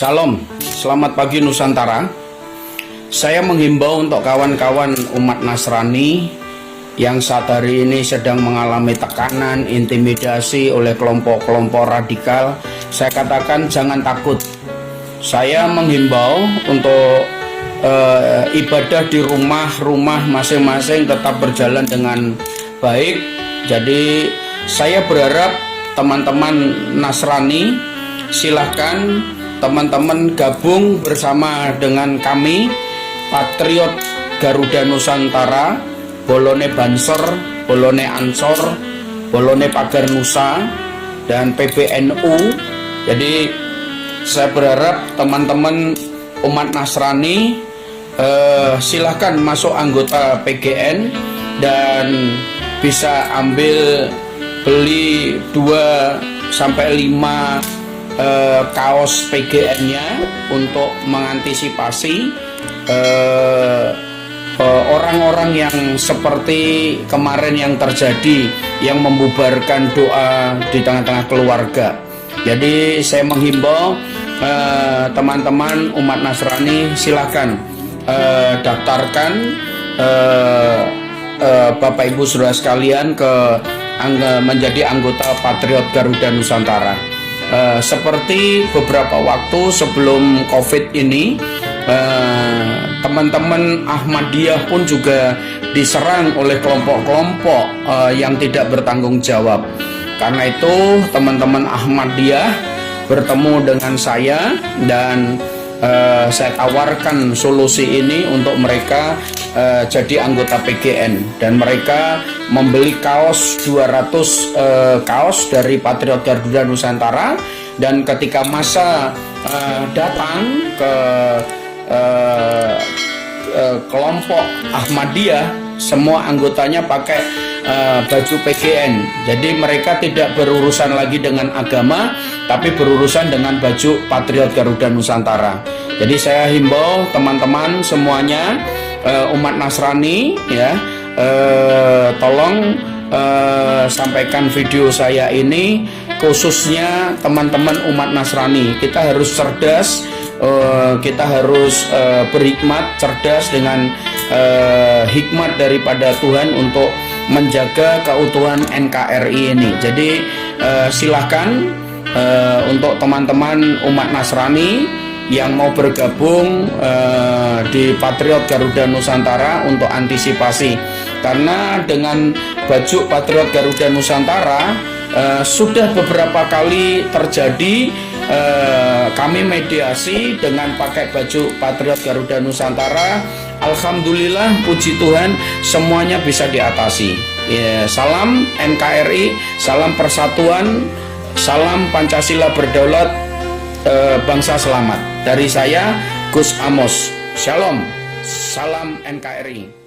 Shalom, selamat pagi Nusantara. Saya menghimbau untuk kawan-kawan umat Nasrani yang saat hari ini sedang mengalami tekanan, intimidasi oleh kelompok-kelompok radikal. Saya katakan jangan takut. Saya menghimbau untuk ibadah di rumah masing-masing tetap berjalan dengan baik. Jadi saya berharap teman-teman Nasrani silahkan teman-teman gabung bersama dengan kami Patriot Garuda Nusantara, Bolone Banser, Bolone Ansor, Bolone Pagar Nusa, dan PBNU. Jadi saya berharap teman-teman umat Nasrani silahkan masuk anggota PGN dan bisa beli 2 sampai 5 kaos PGN-nya untuk mengantisipasi orang-orang yang seperti kemarin yang terjadi, yang membubarkan doa di tengah-tengah keluarga. Jadi saya menghimbau teman-teman umat Nasrani silahkan daftarkan Bapak Ibu Saudara sekalian menjadi anggota Patriot Garuda Nusantara. Seperti beberapa waktu sebelum COVID ini, teman-teman Ahmadiyah pun juga diserang oleh kelompok-kelompok yang tidak bertanggung jawab. Karena itu teman-teman Ahmadiyah bertemu dengan saya dan saya tawarkan solusi ini untuk mereka jadi anggota PGN, dan mereka membeli kaos 200 kaos dari Patriot Garuda Nusantara. Dan ketika masa datang ke kelompok Ahmadiyah, semua anggotanya pakai baju PGN. Jadi mereka tidak berurusan lagi dengan agama, tapi berurusan dengan baju Patriot Garuda Nusantara. Jadi saya himbau teman-teman semuanya, umat Nasrani ya, tolong sampaikan video saya ini khususnya teman-teman umat Nasrani. Kita harus cerdas, kita harus berhikmat, cerdas dengan hikmat daripada Tuhan untuk menjaga keutuhan NKRI ini. Jadi silahkan untuk teman-teman umat Nasrani yang mau bergabung di Patriot Garuda Nusantara untuk antisipasi. Karena dengan baju Patriot Garuda Nusantara sudah beberapa kali terjadi kami mediasi dengan pakai baju Patriot Garuda Nusantara. Alhamdulillah, puji Tuhan, semuanya bisa diatasi. Ya, salam NKRI, salam persatuan, salam Pancasila berdaulat, bangsa selamat. Dari saya, Gus Amos. Shalom, salam NKRI.